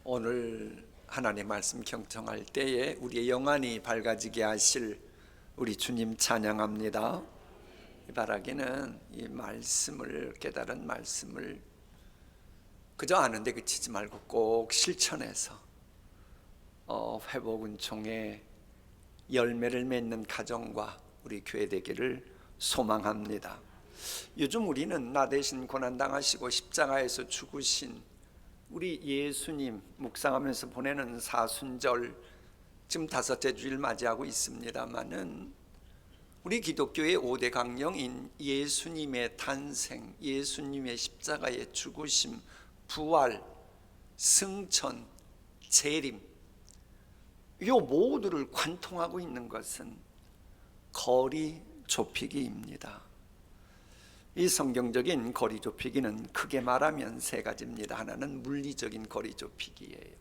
오늘 하나님 말씀 경청할 때에 우리의 영안이 밝아지게 하실 우리 주님 찬양합니다. 이 바라기는 이 말씀을, 깨달은 말씀을 그저 아는데 그치지 말고 꼭 실천해서 회복은총의 열매를 맺는 가정과 우리 교회 되기를 소망합니다. 요즘 우리는 나 대신 고난당하시고 십자가에서 죽으신 우리 예수님 묵상하면서 보내는 사순절, 지금 5째 주일 맞이하고 있습니다마는 우리 기독교의 5대 강령인 예수님의 탄생, 예수님의 십자가의 죽으심, 부활, 승천, 재림, 이 모두를 관통하고 있는 것은 거리 좁히기입니다. 이 성경적인 거리 좁히기는 크게 말하면 세 가지입니다. 하나는 물리적인 거리 좁히기예요.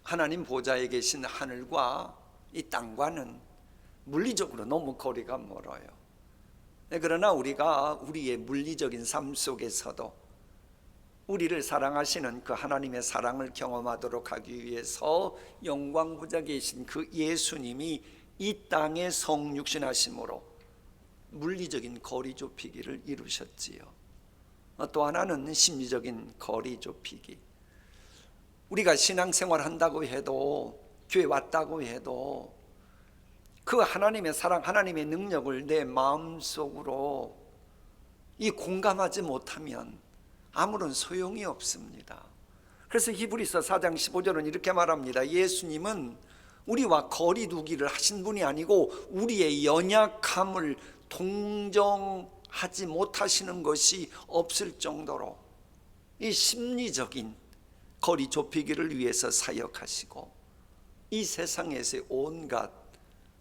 하나님 보좌에 계신 하늘과 이 땅과는 물리적으로 너무 거리가 멀어요. 그러나 우리가 우리의 물리적인 삶 속에서도 우리를 사랑하시는 그 하나님의 사랑을 경험하도록 하기 위해서 영광보좌에 계신 그 예수님이 이 땅에 성육신하심으로 물리적인 거리 좁히기를 이루셨지요. 또 하나는 심리적인 거리 좁히기. 우리가 신앙생활 한다고 해도, 교회 왔다고 해도 그 하나님의 사랑, 하나님의 능력을 내 마음속으로 이 공감하지 못하면 아무런 소용이 없습니다. 그래서 히브리서 4장 15절은 이렇게 말합니다. 예수님은 우리와 거리 두기를 하신 분이 아니고 우리의 연약함을 동정하지 못하시는 것이 없을 정도로 이 심리적인 거리 좁히기를 위해서 사역하시고 이 세상에서의 온갖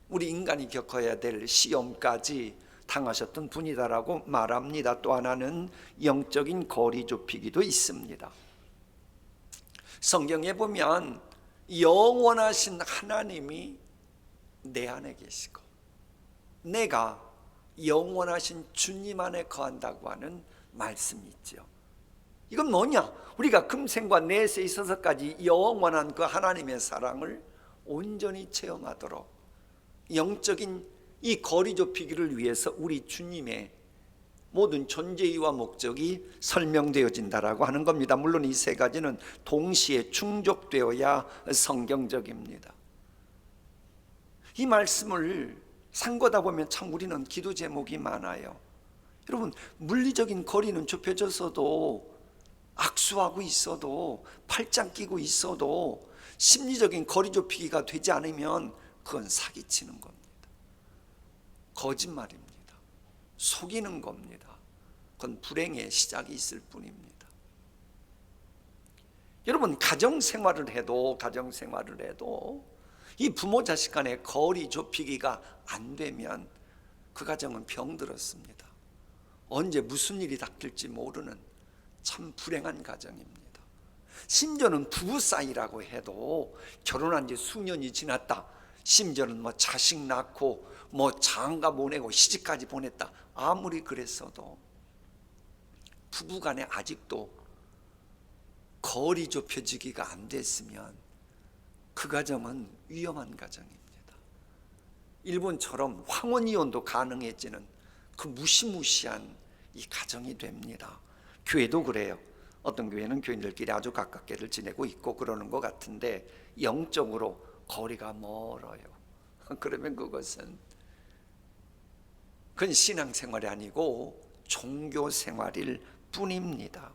우리 인간이 겪어야 될 시험까지 당하셨던 분이다라고 말합니다. 또 하나는 영적인 거리 좁히기도 있습니다. 성경에 보면 영원하신 하나님이 내 안에 계시고 내가 영원하신 주님 안에 거한다고 하는 말씀이 있죠. 이건 뭐냐? 우리가 금생과 내세에 있어서까지 영원한 그 하나님의 사랑을 온전히 체험하도록 영적인 이 거리 좁히기를 위해서 우리 주님의 모든 존재이와 목적이 설명되어진다라고 하는 겁니다. 물론 이 세 가지는 동시에 충족되어야 성경적입니다. 이 말씀을 상고다 보면 참 우리는 기도 제목이 많아요. 여러분, 물리적인 거리는 좁혀졌어도, 악수하고 있어도, 팔짱 끼고 있어도 심리적인 거리 좁히기가 되지 않으면 그건 사기치는 겁니다. 거짓말입니다. 속이는 겁니다. 그건 불행의 시작이 있을 뿐입니다. 여러분, 가정생활을 해도 이 부모 자식 간의 거리 좁히기가 안 되면 그 가정은 병들었습니다. 언제 무슨 일이 닥칠지 모르는 참 불행한 가정입니다. 심지어는 부부 사이라고 해도 결혼한 지 수년이 지났다, 심지어는 자식 낳고 장가 보내고 시집까지 보냈다, 아무리 그랬어도 부부간에 아직도 거리 좁혀지기가 안 됐으면 그 가정은 위험한 가정입니다. 일본처럼 황혼이혼도 가능해지는 그 무시무시한 이 가정이 됩니다. 교회도 그래요. 어떤 교회는 교인들끼리 아주 가깝게를 지내고 있고 그러는 것 같은데 영적으로 거리가 멀어요. 그러면 그건 신앙생활이 아니고 종교생활일 뿐입니다.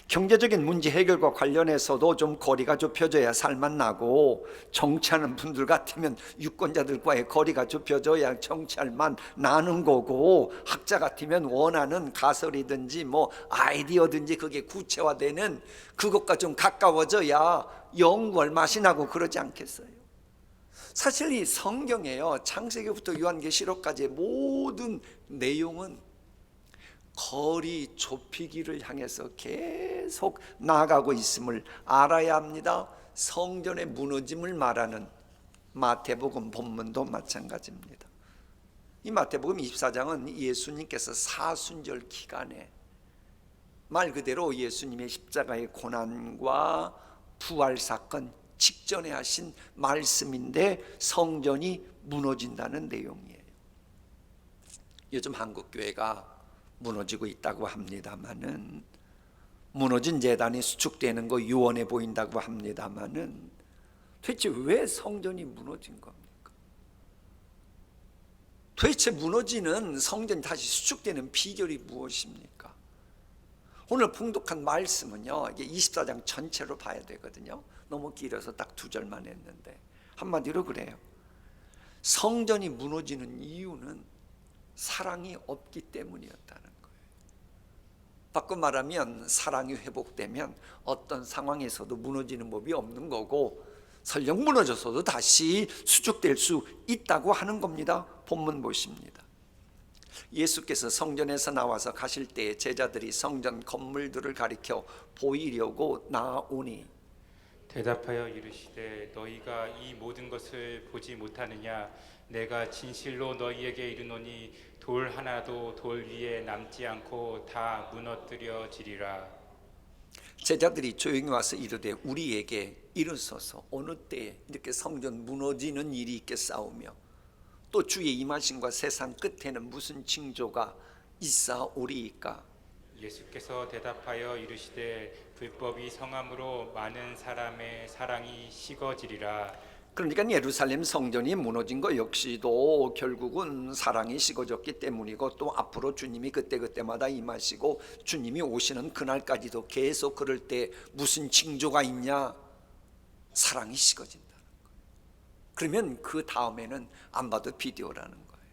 경제적인 문제 해결과 관련해서도 좀 거리가 좁혀져야 살만나고, 정치하는 분들 같으면 유권자들과의 거리가 좁혀져야 정치할 만 나는 거고, 학자 같으면 원하는 가설이든지 아이디어든지 그게 구체화되는 그것과 좀 가까워져야 연구할 맛이 나고 그러지 않겠어요? 사실 이 성경에요, 창세기부터 요한계시록까지의 모든 내용은 거리 좁히기를 향해서 계속 나아가고 있음을 알아야 합니다. 성전의 무너짐을 말하는 마태복음 본문도 마찬가지입니다. 이 마태복음 24장은 예수님께서 사순절 기간에 말 그대로 예수님의 십자가의 고난과 부활 사건 직전에 하신 말씀인데 성전이 무너진다는 내용이에요. 요즘 한국 교회가 무너지고 있다고 합니다마는, 무너진 제단이 수축되는 거 유언해 보인다고 합니다마는, 도대체 왜 성전이 무너진 겁니까? 도대체 무너지는 성전이 다시 수축되는 비결이 무엇입니까? 오늘 봉독한 말씀은요, 이게 24장 전체로 봐야 되거든요. 너무 길어서 딱 2절만 했는데, 한마디로 그래요. 성전이 무너지는 이유는 사랑이 없기 때문이었다는 거예요. 바꿔 말하면 사랑이 회복되면 어떤 상황에서도 무너지는 법이 없는 거고, 설령 무너졌어도 다시 수축될 수 있다고 하는 겁니다. 본문 보십니다. 예수께서 성전에서 나와서 가실 때에 제자들이 성전 건물들을 가리켜 보이려고 나오니 대답하여 이르시되 너희가 이 모든 것을 보지 못하느냐? 내가 진실로 너희에게 이르노니 돌 하나도 돌 위에 남지 않고 다 무너뜨려지리라. 제자들이 조용히 와서 이르되 우리에게 이르소서 어느 때에 이렇게 성전 무너지는 일이 있겠사오며 또 주의 임하심과 세상 끝에는 무슨 징조가 있사오리이까? 예수께서 대답하여 이르시되 불법이 성함으로 많은 사람의 사랑이 식어지리라. 그러니까 예루살렘 성전이 무너진 것 역시도 결국은 사랑이 식어졌기 때문이고, 또 앞으로 주님이 그때그때마다 임하시고 주님이 오시는 그날까지도 계속 그럴 때 무슨 징조가 있냐? 사랑이 식어진다는 거예요. 그러면 그 다음에는 안 봐도 비디오라는 거예요.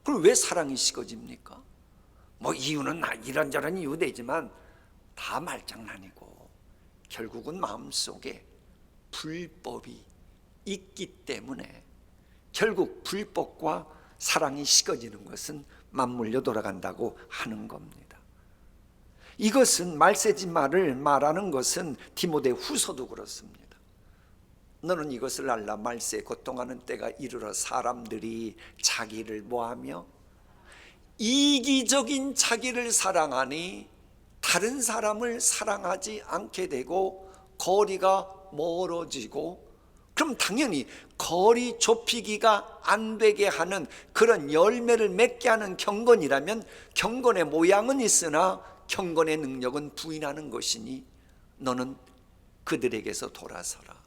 그럼 왜 사랑이 식어집니까? 뭐 이유는 이런저런 이유 되지만 다 말장난이고, 결국은 마음속에 불법이 있기 때문에 결국 불법과 사랑이 식어지는 것은 맞물려 돌아간다고 하는 겁니다. 이것은 말세지 말을 말하는 것은 디모데 후서도 그렇습니다. 너는 이것을 알라. 말세에 고통하는 때가 이르러 사람들이 자기를 뭐하며 이기적인 자기를 사랑하니 다른 사람을 사랑하지 않게 되고 거리가 멀어지고, 그럼 당연히 거리 좁히기가 안 되게 하는 그런 열매를 맺게 하는 경건이라면 경건의 모양은 있으나 경건의 능력은 부인하는 것이니 너는 그들에게서 돌아서라.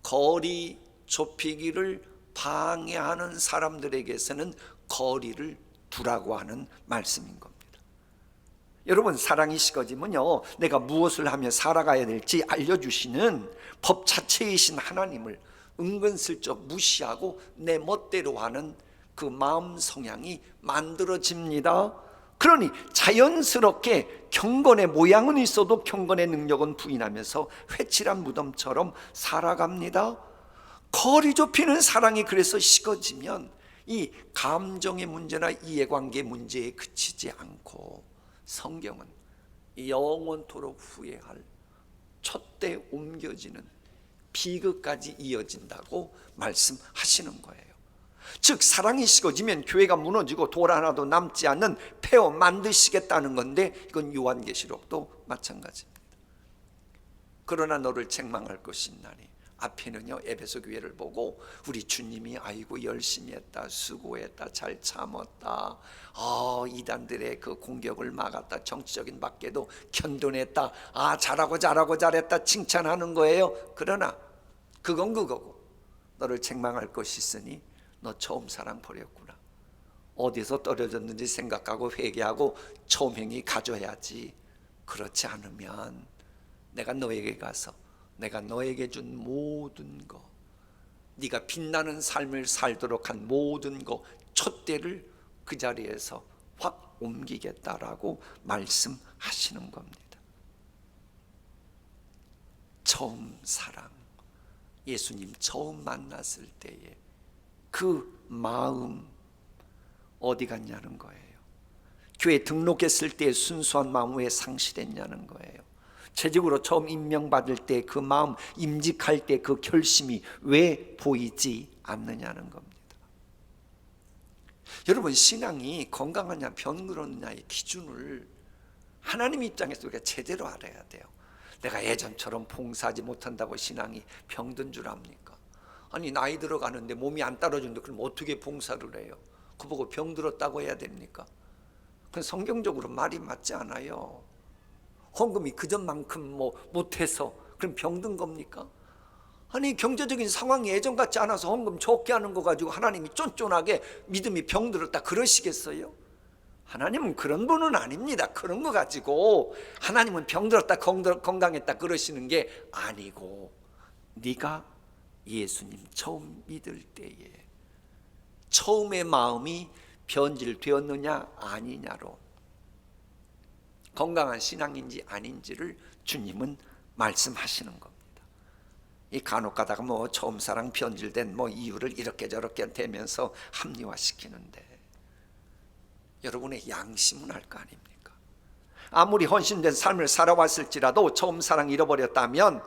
거리 좁히기를 방해하는 사람들에게서는 거리를 두라고 하는 말씀인 겁니다. 여러분, 사랑이 식어지면요, 내가 무엇을 하며 살아가야 될지 알려주시는 법 자체이신 하나님을 은근슬쩍 무시하고 내 멋대로 하는 그 마음 성향이 만들어집니다. 그러니 자연스럽게 경건의 모양은 있어도 경건의 능력은 부인하면서 회칠한 무덤처럼 살아갑니다. 거리 좁히는 사랑이 그래서 식어지면 이 감정의 문제나 이해관계 문제에 그치지 않고 성경은 영원토록 후회할 촛대 옮겨지는 비극까지 이어진다고 말씀하시는 거예요. 즉 사랑이 식어지면 교회가 무너지고 돌 하나도 남지 않는 폐허 만드시겠다는 건데, 이건 요한계시록도 마찬가지입니다. 그러나 너를 책망할 것이 있나니, 앞에는요 에베소 교회를 보고 우리 주님이 아이고 열심히 했다, 수고했다, 잘 참았다, 이단들의 그 공격을 막았다, 정치적인 박해도 견뎌냈다, 잘하고 잘했다 칭찬하는 거예요. 그러나 그건 그거고 너를 책망할 것이 있으니 너 처음 사랑 버렸구나. 어디서 떨어졌는지 생각하고 회개하고 처음 행위 가져야지. 그렇지 않으면 내가 너에게 가서 내가 너에게 준 모든 거, 네가 빛나는 삶을 살도록 한 모든 거, 촛대를 그 자리에서 확 옮기겠다라고 말씀하시는 겁니다. 처음 사랑, 예수님 처음 만났을 때에 그 마음 어디 갔냐는 거예요. 교회 등록했을 때 순수한 마음 왜 상실했냐는 거예요. 재직으로 처음 임명받을 때 그 마음, 임직할 때 그 결심이 왜 보이지 않느냐는 겁니다. 여러분, 신앙이 건강하냐 병들었냐의 기준을 하나님 입장에서 우리가 제대로 알아야 돼요. 내가 예전처럼 봉사하지 못한다고 신앙이 병든 줄 압니까? 아니 나이 들어가는데 몸이 안 따라주는데 그럼 어떻게 봉사를 해요? 그보고 병들었다고 해야 됩니까? 그건 성경적으로 말이 맞지 않아요. 헌금이 그전만큼 못해서 그럼 병든 겁니까? 아니 경제적인 상황이 예전 같지 않아서 헌금 적게 하는 거 가지고 하나님이 쫀쫀하게 믿음이 병들었다 그러시겠어요? 하나님은 그런 분은 아닙니다. 그런 거 가지고 하나님은 병들었다 건강했다 그러시는 게 아니고, 네가 예수님 처음 믿을 때에 처음의 마음이 변질되었느냐 아니냐로 건강한 신앙인지 아닌지를 주님은 말씀하시는 겁니다. 이 간혹 가다가 처음 사랑 변질된 이유를 이렇게 저렇게 되면서 합리화시키는데, 여러분의 양심은 알 거 아닙니까? 아무리 헌신된 삶을 살아왔을지라도 처음 사랑 잃어버렸다면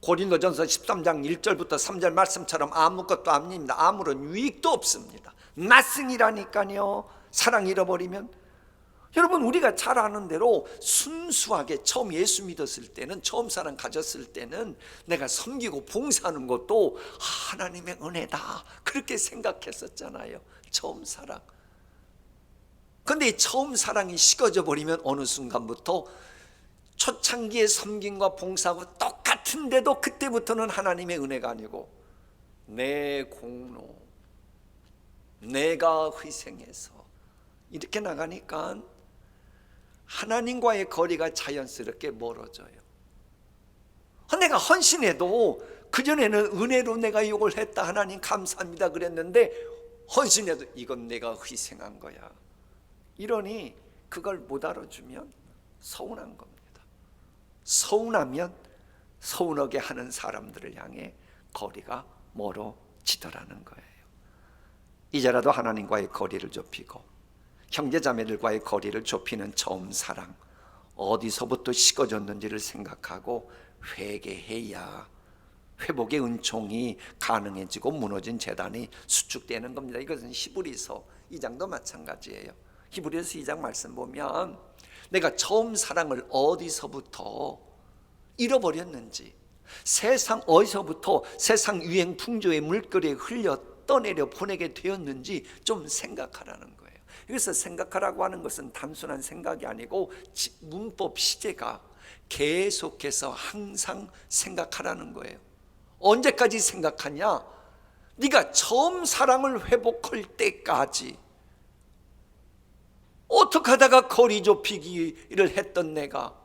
고린도전서 13장 1절부터 3절 말씀처럼 아무것도 아닙니다. 아무런 유익도 없습니다. nothing이라니까요. 사랑 잃어버리면. 여러분, 우리가 잘 아는 대로 순수하게 처음 예수 믿었을 때는, 처음 사랑 가졌을 때는 내가 섬기고 봉사하는 것도 하나님의 은혜다 그렇게 생각했었잖아요. 처음 사랑. 그런데 이 처음 사랑이 식어져 버리면 어느 순간부터 초창기의 섬김과 봉사하고 똑같은데도 그때부터는 하나님의 은혜가 아니고 내 공로, 내가 희생해서 이렇게 나가니까 하나님과의 거리가 자연스럽게 멀어져요. 내가 헌신해도 그전에는 은혜로 내가 이걸 했다, 하나님 감사합니다 그랬는데, 헌신해도 이건 내가 희생한 거야 이러니 그걸 못 알아주면 서운한 겁니다. 서운하면 서운하게 하는 사람들을 향해 거리가 멀어지더라는 거예요. 이제라도 하나님과의 거리를 좁히고 형제자매들과의 거리를 좁히는 처음 사랑, 어디서부터 식어졌는지를 생각하고 회개해야 회복의 은총이 가능해지고 무너진 재단이 수축되는 겁니다. 이것은 히브리서 2장도 마찬가지예요. 히브리서 2장 말씀 보면 내가 처음 사랑을 어디서부터 잃어버렸는지, 세상 어디서부터 세상 유행 풍조의 물거리에 흘려 떠내려 보내게 되었는지 좀 생각하라는 거예요. 그래서 생각하라고 하는 것은 단순한 생각이 아니고 문법 시제가 계속해서 항상 생각하라는 거예요. 언제까지 생각하냐? 네가 처음 사랑을 회복할 때까지 어떻게 하다가 거리 좁히기를 했던 내가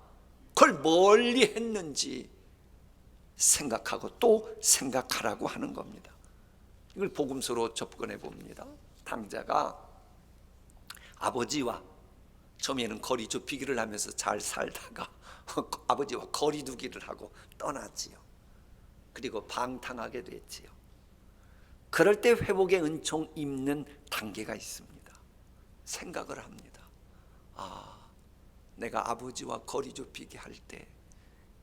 그걸 멀리 했는지 생각하고 또 생각하라고 하는 겁니다. 이걸 복음서로 접근해 봅니다. 당자가 아버지와 처음에는 거리 좁히기를 하면서 잘 살다가 아버지와 거리 두기를 하고 떠나지요. 그리고 방탕하게 됐지요. 그럴 때 회복의 은총 입는 단계가 있습니다. 생각을 합니다. 내가 아버지와 거리 좁히기 할 때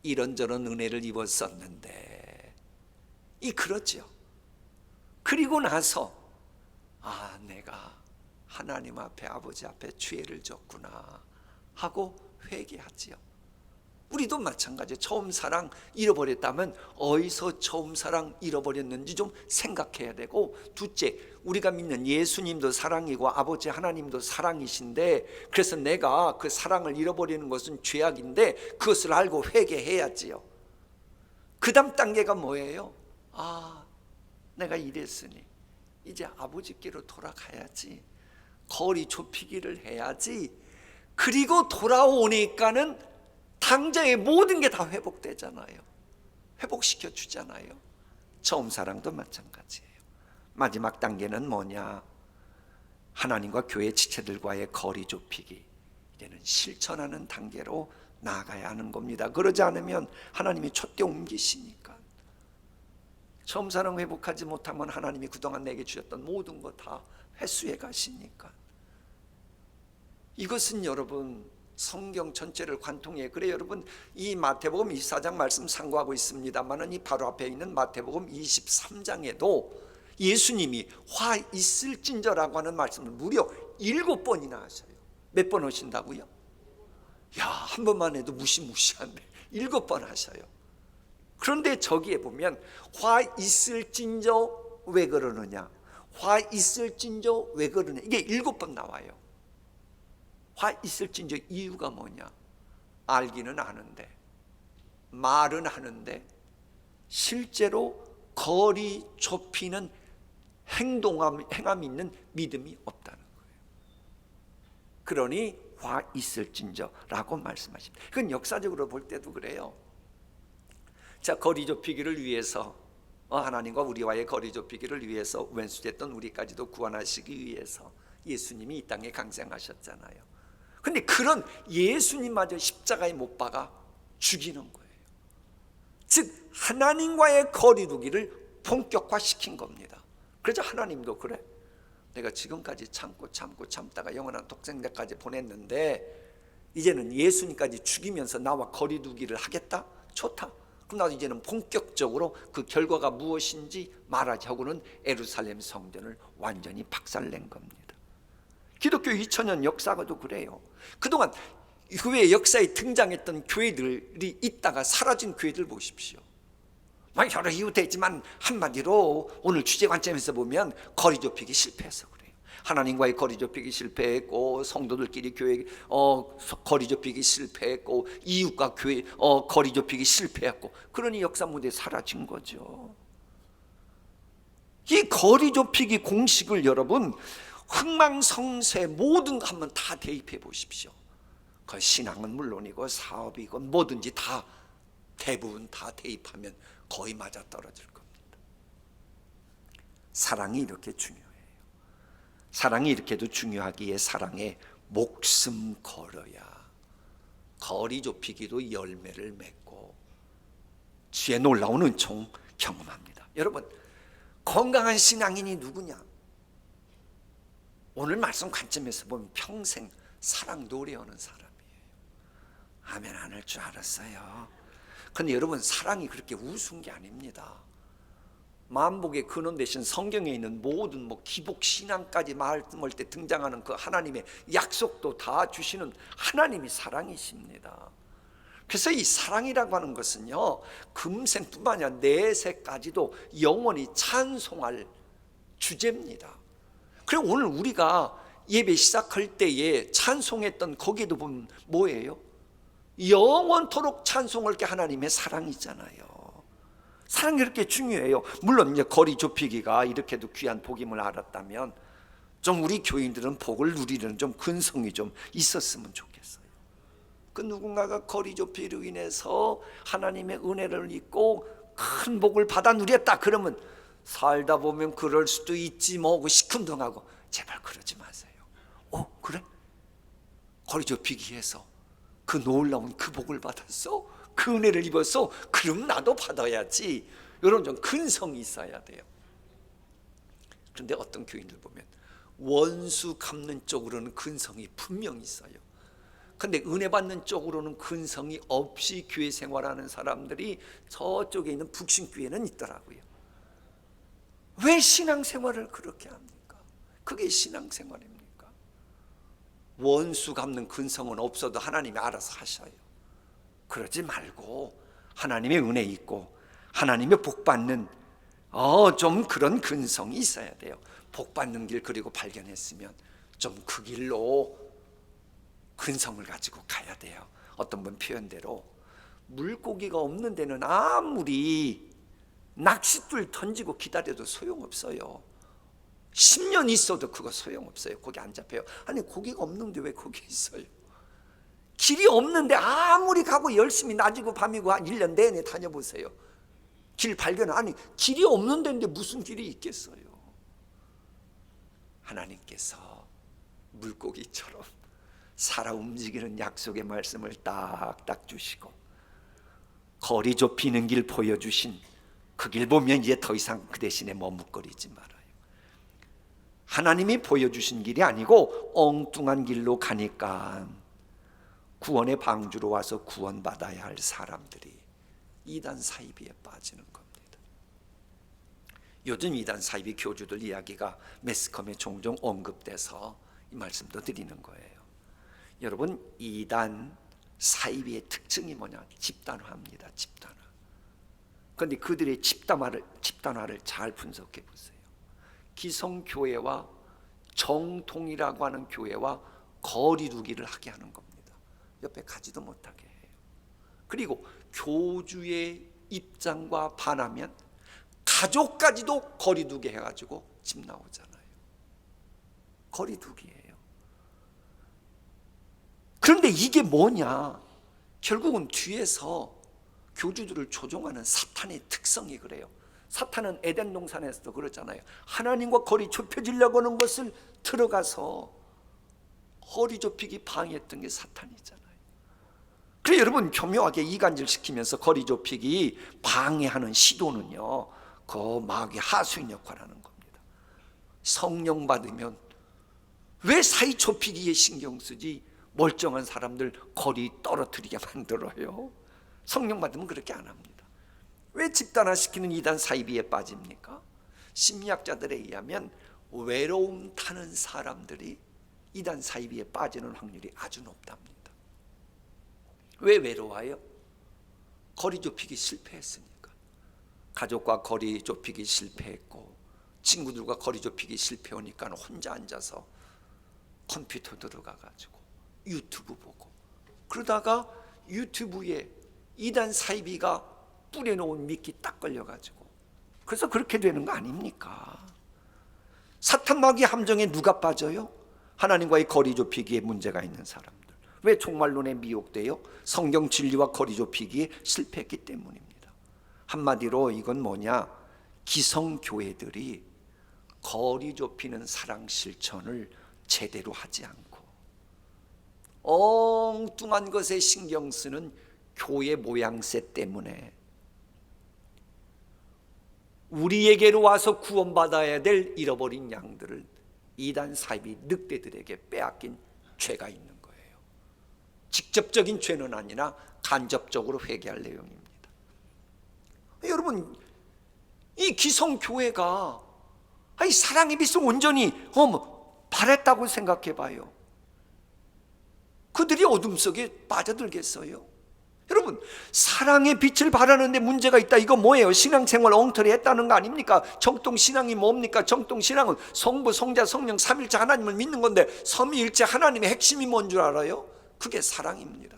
이런저런 은혜를 입었었는데 그렇죠. 그리고 나서 내가 하나님 앞에, 아버지 앞에 죄를 졌구나 하고 회개하지요. 우리도 마찬가지예요. 처음 사랑 잃어버렸다면 어디서 처음 사랑 잃어버렸는지 좀 생각해야 되고, 둘째, 우리가 믿는 예수님도 사랑이고 아버지 하나님도 사랑이신데, 그래서 내가 그 사랑을 잃어버리는 것은 죄악인데 그것을 알고 회개해야지요. 그 다음 단계가 뭐예요? 내가 이랬으니 이제 아버지께로 돌아가야지, 거리 좁히기를 해야지. 그리고 돌아오니까는 당장의 모든 게 다 회복되잖아요. 회복시켜 주잖아요. 처음 사랑도 마찬가지예요. 마지막 단계는 뭐냐? 하나님과 교회 지체들과의 거리 좁히기. 이제는 실천하는 단계로 나아가야 하는 겁니다. 그러지 않으면 하나님이 촛대 옮기시니까. 처음 사랑 회복하지 못하면 하나님이 그동안 내게 주셨던 모든 거 다 회수해 가시니까. 이것은 여러분 성경 전체를 관통해. 그래 여러분, 이 마태복음 24장 말씀 상고하고 있습니다만은 이 바로 앞에 있는 마태복음 23장에도 예수님이 화 있을진저라고 하는 말씀을 무려 7번이나 하셔요. 몇 번 하신다고요? 야, 한 번만 해도 무시무시한데 7번 하셔요. 그런데 저기에 보면 화 있을진저 왜 그러느냐, 화 있을진저 왜 그러느냐, 이게 7번 나와요. 화 있을진저 이유가 뭐냐? 알기는 아는데, 말은 하는데 실제로 거리 좁히는 행함이 있는 믿음이 없다는 거예요. 그러니 화 있을진저라고 말씀하십니다. 그건 역사적으로 볼 때도 그래요. 자, 거리 좁히기를 위해서, 하나님과 우리와의 거리 좁히기를 위해서 왼수됐던 우리까지도 구원하시기 위해서 예수님이 이 땅에 강생하셨잖아요. 근데 그런 예수님마저 십자가에 못 박아 죽이는 거예요. 즉 하나님과의 거리 두기를 본격화시킨 겁니다. 그래서 하나님도 그래, 내가 지금까지 참다가 영원한 독생자까지 보냈는데 이제는 예수님까지 죽이면서 나와 거리 두기를 하겠다? 좋다. 그럼 나도 이제는 본격적으로 그 결과가 무엇인지 말하지 하고는 예루살렘 성전을 완전히 박살낸 겁니다. 기독교 2000년 역사가도 그래요. 그동안 교회 역사에 등장했던 교회들이 있다가 사라진 교회들 보십시오. 여러 이유 되지만 한마디로 오늘 주제 관점에서 보면 거리 좁히기 실패해서 그래요. 하나님과의 거리 좁히기 실패했고, 성도들끼리 교회 거리 좁히기 실패했고, 이웃과 교회 거리 좁히기 실패했고, 그러니 역사 무대에 사라진 거죠. 이 거리 좁히기 공식을 여러분 흥망성쇠 모든 거 한번 다 대입해 보십시오. 그 신앙은 물론이고 사업이고 뭐든지 다 대부분 다 대입하면 거의 맞아 떨어질 겁니다. 사랑이 이렇게 중요해요. 사랑이 이렇게도 중요하기에 사랑에 목숨 걸어야 거리 좁히기도 열매를 맺고 주의 놀라운 은총 경험합니다. 여러분, 건강한 신앙인이 누구냐? 오늘 말씀 관점에서 보면 평생 사랑 노래하는 사람이에요. 아멘 안 할 줄 알았어요. 근데 여러분, 사랑이 그렇게 우스운 게 아닙니다. 만복의 근원 대신 성경에 있는 모든 기복 신앙까지 말씀할 때 등장하는 그 하나님의 약속도 다 주시는 하나님이 사랑이십니다. 그래서 이 사랑이라고 하는 것은요, 금생뿐만 아니라 내세까지도 영원히 찬송할 주제입니다. 그리고 오늘 우리가 예배 시작할 때에 찬송했던 거기에도 보면 뭐예요? 영원토록 찬송할 게 하나님의 사랑이잖아요. 사랑이 그렇게 중요해요. 물론 이제 거리 좁히기가 이렇게도 귀한 복임을 알았다면 좀 우리 교인들은 복을 누리는 좀 근성이 좀 있었으면 좋겠어요. 그 누군가가 거리 좁히기로 인해서 하나님의 은혜를 입고 큰 복을 받아 누렸다 그러면 살다 보면 그럴 수도 있지 뭐 시큰둥하고, 제발 그러지 마세요. 그래? 거리 좁히기 해서 그 놀라운 그 복을 받았어? 그 은혜를 입었어? 그럼 나도 받아야지. 이런 좀 근성이 있어야 돼요. 그런데 어떤 교인들 보면 원수 갚는 쪽으로는 근성이 분명히 있어요. 근데 은혜 받는 쪽으로는 근성이 없이 교회 생활하는 사람들이 저쪽에 있는 북신교회는 있더라고요. 왜 신앙생활을 그렇게 합니까? 그게 신앙생활입니까? 원수 갚는 근성은 없어도 하나님이 알아서 하셔요. 그러지 말고 하나님의 은혜 있고 하나님의 복 받는 좀 그런 근성이 있어야 돼요. 복 받는 길 그리고 발견했으면 좀 그 길로 근성을 가지고 가야 돼요. 어떤 분 표현대로 물고기가 없는 데는 아무리 낚싯줄 던지고 기다려도 소용없어요. 10년 있어도 그거 소용없어요. 거기 안 잡혀요. 아니 고기가 없는데 왜 거기 있어요? 길이 없는데 아무리 가고 열심히 낮이고 밤이고 한 1년 내내 다녀보세요. 길 발견, 아니 길이 없는 데인데 무슨 길이 있겠어요? 하나님께서 물고기처럼 살아 움직이는 약속의 말씀을 딱딱 주시고 거리 좁히는 길 보여주신 그 길 보면 이제 더 이상 그 대신에 머뭇거리지 말아요. 하나님이 보여주신 길이 아니고 엉뚱한 길로 가니까 구원의 방주로 와서 구원받아야 할 사람들이 이단 사이비에 빠지는 겁니다. 요즘 이단 사이비 교주들 이야기가 매스컴에 종종 언급돼서 이 말씀도 드리는 거예요. 여러분, 이단 사이비의 특징이 뭐냐? 집단화입니다. 집단화. 그런데 그들의 집단화를 잘 분석해 보세요. 기성교회와 정통이라고 하는 교회와 거리두기를 하게 하는 겁니다. 옆에 가지도 못하게 해요. 그리고 교주의 입장과 반하면 가족까지도 거리두기 해가지고 집 나오잖아요. 거리두기예요. 그런데 이게 뭐냐? 결국은 뒤에서 교주들을 조종하는 사탄의 특성이 그래요. 사탄은 에덴 동산에서도 그러잖아요. 하나님과 거리 좁혀지려고 하는 것을 들어가서 거리 좁히기 방해했던 게 사탄이잖아요. 그래서 여러분, 교묘하게 이간질시키면서 거리 좁히기 방해하는 시도는요, 그 마귀의 하수인 역할을 하는 겁니다. 성령 받으면 왜 사이 좁히기에 신경 쓰지? 멀쩡한 사람들 거리 떨어뜨리게 만들어요. 성령 받으면 그렇게 안 합니다. 왜 집단화시키는 이단 사이비에 빠집니까? 심리학자들에 의하면 외로움 타는 사람들이 이단 사이비에 빠지는 확률이 아주 높답니다. 왜 외로워요? 거리 좁히기 실패했으니까. 가족과 거리 좁히기 실패했고, 친구들과 거리 좁히기 실패하니까 혼자 앉아서 컴퓨터 들어가가지고 유튜브 보고, 그러다가 유튜브에 이단 사이비가 뿌려놓은 미끼 딱 걸려가지고, 그래서 그렇게 되는 거 아닙니까? 사탄 마귀 함정에 누가 빠져요? 하나님과의 거리 좁히기에 문제가 있는 사람들. 왜 종말론에 미혹돼요? 성경 진리와 거리 좁히기에 실패했기 때문입니다. 한마디로 이건 뭐냐? 기성교회들이 거리 좁히는 사랑 실천을 제대로 하지 않고 엉뚱한 것에 신경 쓰는 교회 모양새 때문에 우리에게로 와서 구원받아야 될 잃어버린 양들을 이단 사이비 늑대들에게 빼앗긴 죄가 있는 거예요. 직접적인 죄는 아니라 간접적으로 회개할 내용입니다. 여러분, 이 기성교회가 사랑의 빛을 온전히 바랬다고 생각해 봐요. 그들이 어둠 속에 빠져들겠어요? 여러분, 사랑의 빛을 발하는데 문제가 있다. 이거 뭐예요? 신앙생활 엉터리 했다는 거 아닙니까? 정통신앙이 뭡니까? 정통신앙은 성부, 성자, 성령, 삼일체 하나님을 믿는 건데, 삼위일체 하나님의 핵심이 뭔 줄 알아요? 그게 사랑입니다.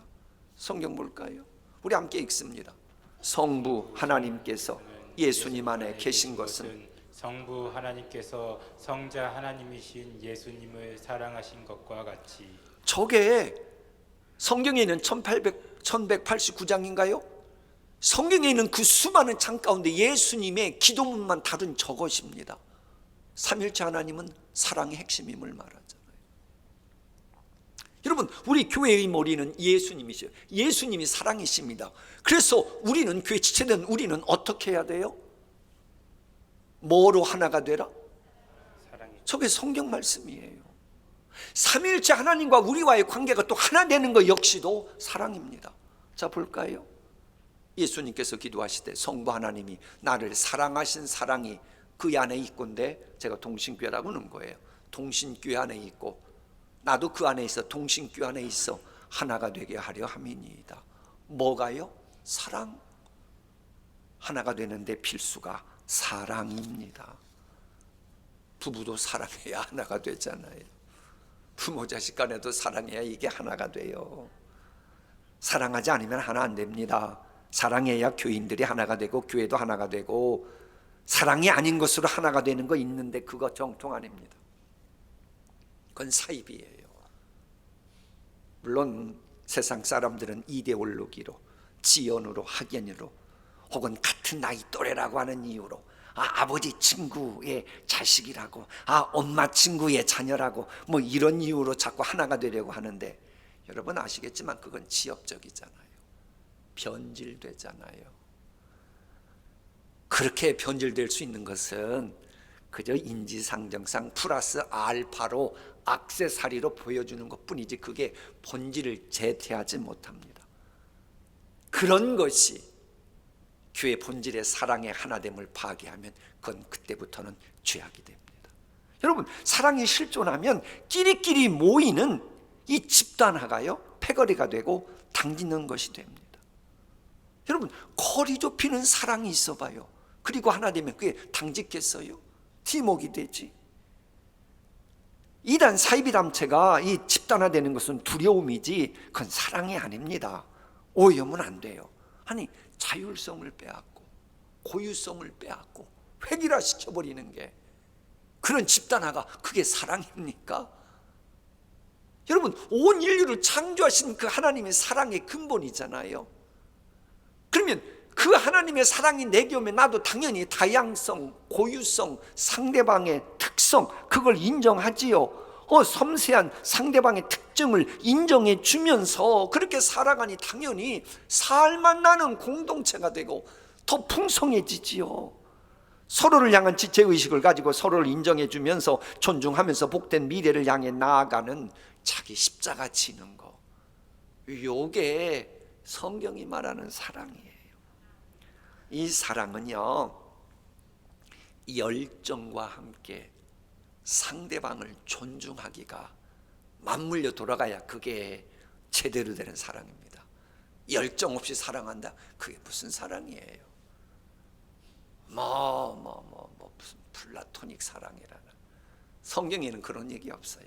성경 볼까요? 우리 함께 읽습니다. 성부 하나님께서 예수님 안에 계신 것은 성부 하나님께서 성자 하나님이신 예수님을 사랑하신 것과 같이. 저게 성경에 있는 1189장인가요? 성경에 있는 그 수많은 장 가운데 예수님의 기도문만 다룬 저것입니다. 삼일체 하나님은 사랑의 핵심임을 말하잖아요. 여러분, 우리 교회의 머리는 예수님이시죠. 예수님이 사랑이십니다. 그래서 우리는, 교회 지체된 우리는 어떻게 해야 돼요? 뭐로 하나가 되라? 저게 성경 말씀이에요. 삼일체 하나님과 우리와의 관계가 또 하나 되는 것 역시도 사랑입니다. 자, 볼까요? 예수님께서 기도하실 때 성부 하나님이 나를 사랑하신 사랑이 그 안에 있건데, 제가 동신교회라고 하는 거예요. 동신교회 안에 있고 나도 그 안에 있어, 동신교회 안에 있어 하나가 되게 하려 함이니이다. 뭐가요? 사랑. 하나가 되는데 필수가 사랑입니다. 부부도 사랑해야 하나가 되잖아요. 부모 자식 간에도 사랑해야 이게 하나가 돼요. 사랑하지 않으면 하나 안 됩니다. 사랑해야 교인들이 하나가 되고 교회도 하나가 되고, 사랑이 아닌 것으로 하나가 되는 거 있는데 그거 정통 아닙니다. 그건 사입이에요. 물론 세상 사람들은 이데올로기로, 지연으로, 학연으로, 혹은 같은 나이 또래라고 하는 이유로, 아버지 친구의 자식이라고, 엄마 친구의 자녀라고, 뭐 이런 이유로 자꾸 하나가 되려고 하는데, 여러분 아시겠지만 그건 지역적이잖아요. 변질되잖아요. 그렇게 변질될 수 있는 것은 그저 인지상정상 플러스 알파로 액세서리로 보여주는 것뿐이지 그게 본질을 제태하지 못합니다. 그런 것이 교회 본질의 사랑의 하나됨을 파괴하면 그건 그때부터는 죄악이 됩니다. 여러분, 사랑이 실존하면 끼리끼리 모이는 이 집단화가요 패거리가 되고 당기는 것이 됩니다. 여러분, 거리 좁히는 사랑이 있어 봐요. 그리고 하나 되면 그게 당직겠어요? 팀웍이 되지. 이단 사이비담체가 이 집단화되는 것은 두려움이지 그건 사랑이 아닙니다. 오해하면 안 돼요. 아니, 자율성을 빼앗고 고유성을 빼앗고 획일화 시켜버리는 게 그런 집단화가 그게 사랑입니까? 여러분, 온 인류를 창조하신 그 하나님의 사랑의 근본이잖아요. 그러면 그 하나님의 사랑이 내게 오면 나도 당연히 다양성, 고유성, 상대방의 특성 그걸 인정하지요. 섬세한 상대방의 특징을 인정해 주면서 그렇게 살아가니 당연히 살만 나는 공동체가 되고 더 풍성해지지요. 서로를 향한 지체의식을 가지고 서로를 인정해 주면서 존중하면서 복된 미래를 향해 나아가는 자기 십자가 지는 거, 요게 성경이 말하는 사랑이에요. 이 사랑은요, 열정과 함께 상대방을 존중하기가 맞물려 돌아가야 그게 제대로 되는 사랑입니다. 열정 없이 사랑한다, 그게 무슨 사랑이에요? 무슨 플라토닉 사랑이라는, 성경에는 그런 얘기 없어요.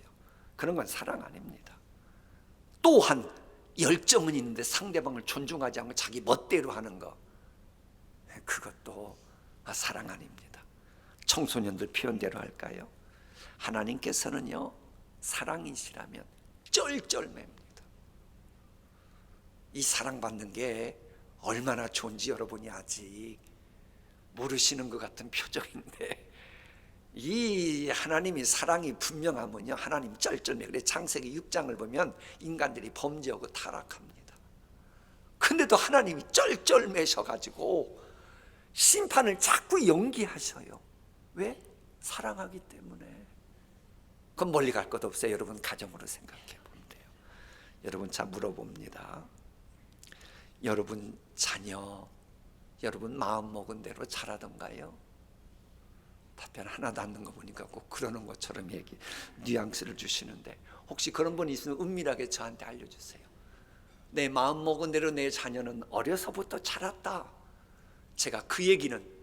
그런 건 사랑 아닙니다. 또한 열정은 있는데 상대방을 존중하지 않고 자기 멋대로 하는 거, 그것도 사랑 아닙니다. 청소년들 표현대로 할까요? 하나님께서는요, 사랑이시라면 쩔쩔맵니다. 이 사랑받는 게 얼마나 좋은지 여러분이 아직 모르시는 것 같은 표정인데, 이 하나님이 사랑이 분명하면요, 하나님 쩔쩔매. 그래 창세기 6장을 보면 인간들이 범죄하고 타락합니다. 근데도 하나님이 쩔쩔매셔가지고 심판을 자꾸 연기하셔요. 왜? 사랑하기 때문에. 그건 멀리 갈 것 없어요. 여러분 가정으로 생각해 보면 돼요. 여러분 참 물어봅니다. 여러분 자녀, 여러분 마음먹은 대로 자라던가요? 답변 하나도 안 넣는 거 보니까 꼭 그러는 것처럼 뉘앙스를 주시는데, 혹시 그런 분이 있으면 은밀하게 저한테 알려주세요. 내 마음먹은 대로 내 자녀는 어려서부터 자랐다. 제가 그 얘기는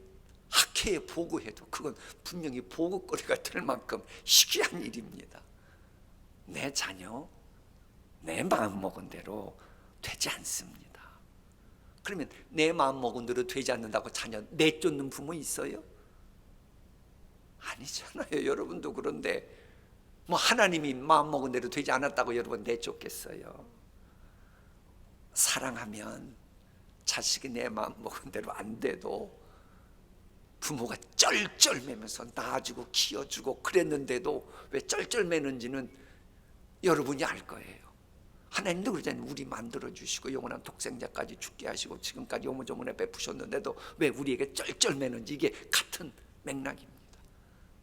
학회에 보고해도 그건 분명히 보고거리가 될 만큼 희귀한 일입니다. 내 자녀, 내 마음먹은 대로 되지 않습니다. 그러면 내 마음먹은 대로 되지 않는다고 자녀 내쫓는 부모 있어요? 아니잖아요. 여러분도 그런데 하나님이 마음먹은 대로 되지 않았다고 여러분 내쫓겠어요? 사랑하면 자식이 내 마음먹은 대로 안 돼도 부모가 쩔쩔매면서 낳아주고 키워주고 그랬는데도 왜 쩔쩔매는지는 여러분이 알 거예요. 하나님도 그러잖아요. 우리 만들어주시고 영원한 독생자까지 죽게 하시고 지금까지 오모조문에 베푸셨는데도 왜 우리에게 쩔쩔매는지, 이게 같은 맥락입니다.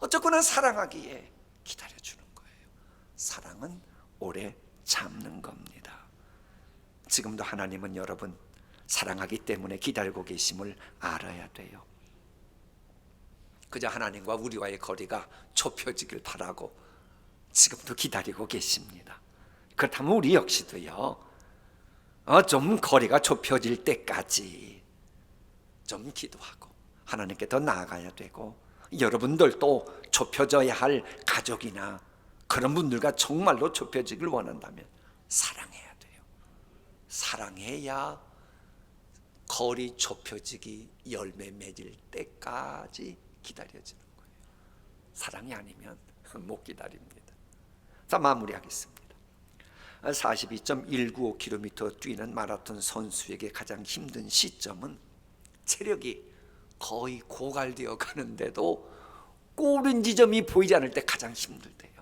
어쨌거나 사랑하기에 기다려주는 거예요. 사랑은 오래 참는 겁니다. 지금도 하나님은 여러분 사랑하기 때문에 기다리고 계심을 알아야 돼요. 그저 하나님과 우리와의 거리가 좁혀지길 바라고 지금도 기다리고 계십니다. 그렇다면 우리 역시도요, 좀 거리가 좁혀질 때까지 좀 기도하고 하나님께 더 나아가야 되고, 여러분들도 좁혀져야 할 가족이나 그런 분들과 정말로 좁혀지길 원한다면 사랑해야 돼요. 사랑해야 거리 좁혀지기 열매 맺을 때까지 기다려지는 거예요. 사랑이 아니면 못 기다립니다. 자, 마무리하겠습니다. 42.195km 뛰는 마라톤 선수에게 가장 힘든 시점은 체력이 거의 고갈되어 가는데도 꼬른 지점이 보이지 않을 때 가장 힘들대요.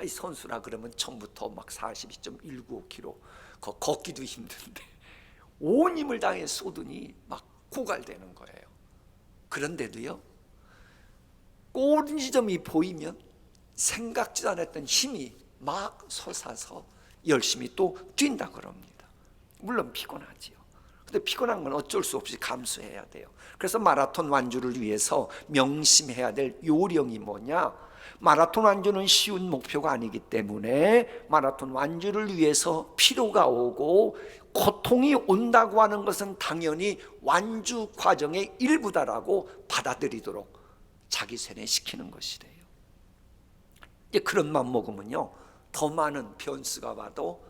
이 선수라 그러면 처음부터 막 42.195km 걷기도 힘든데 온 힘을 다해 쏘더니 막 고갈되는 거예요. 그런데도요, 꼬른 지점이 보이면 생각지도 않았던 힘이 막 솟아서 열심히 또 뛴다 그럽니다. 물론 피곤하지요. 근데 피곤한 건 어쩔 수 없이 감수해야 돼요. 그래서 마라톤 완주를 위해서 명심해야 될 요령이 뭐냐? 마라톤 완주는 쉬운 목표가 아니기 때문에 마라톤 완주를 위해서 피로가 오고 고통이 온다고 하는 것은 당연히 완주 과정의 일부다라고 받아들이도록 자기 세뇌시키는 것이래요. 이제 그런 맘 먹으면요, 더 많은 변수가 와도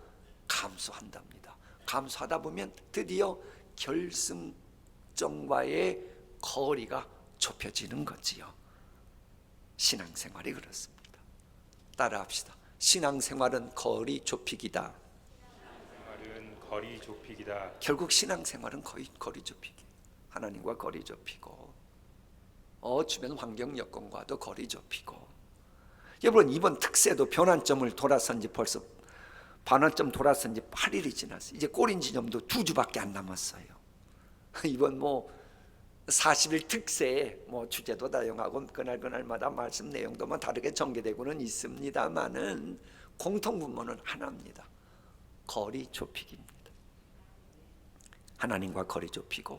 감수한답니다. 감수하다 보면 드디어 결승점과의 거리가 좁혀지는 거지요. 신앙생활이 그렇습니다. 따라합시다. 신앙생활은 거리 좁히기다. 생활은 거리 좁히기다. 결국 신앙생활은 거의 거리 좁히기. 하나님과 거리 좁히고 주변 환경 여건과도 거리 좁히고. 여러분, 이번 특세도 변환점을 돌아선 지 벌써 반환점 돌아선 지 8일이 지났어요. 이제 꼬린 지점도 2주밖에 안 남았어요. 이번 40일 특세에 주제도 다양하고 그날마다 말씀 내용도 다르게 전개되고는 있습니다만은 공통분모는 하나입니다. 거리 좁히기입니다. 하나님과 거리 좁히고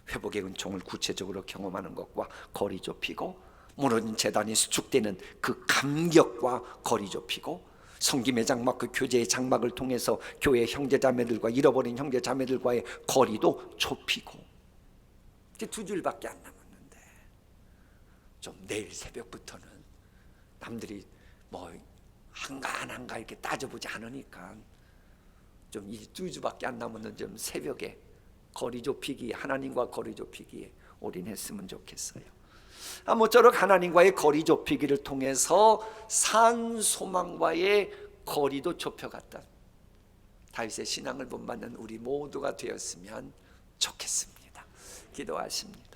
회복의 은총을 구체적으로 경험하는 것과 거리 좁히고 무너진 재단이 수축되는 그 감격과 거리 좁히고 성김의 장막, 그 교제의 장막을 통해서 교회 형제자매들과 잃어버린 형제자매들과의 거리도 좁히고. 이제 2주일밖에 안 남았는데 좀 내일 새벽부터는 남들이 한가 이렇게 따져보지 않으니까 좀 이 2주밖에 안 남았는 좀 새벽에 거리 좁히기, 하나님과 거리 좁히기에 올인했으면 좋겠어요. 아무쪼록 하나님과의 거리 좁히기를 통해서 산 소망과의 거리도 좁혀갔다. 다윗의 신앙을 본받는 우리 모두가 되었으면 좋겠습니다. 기도하십니다.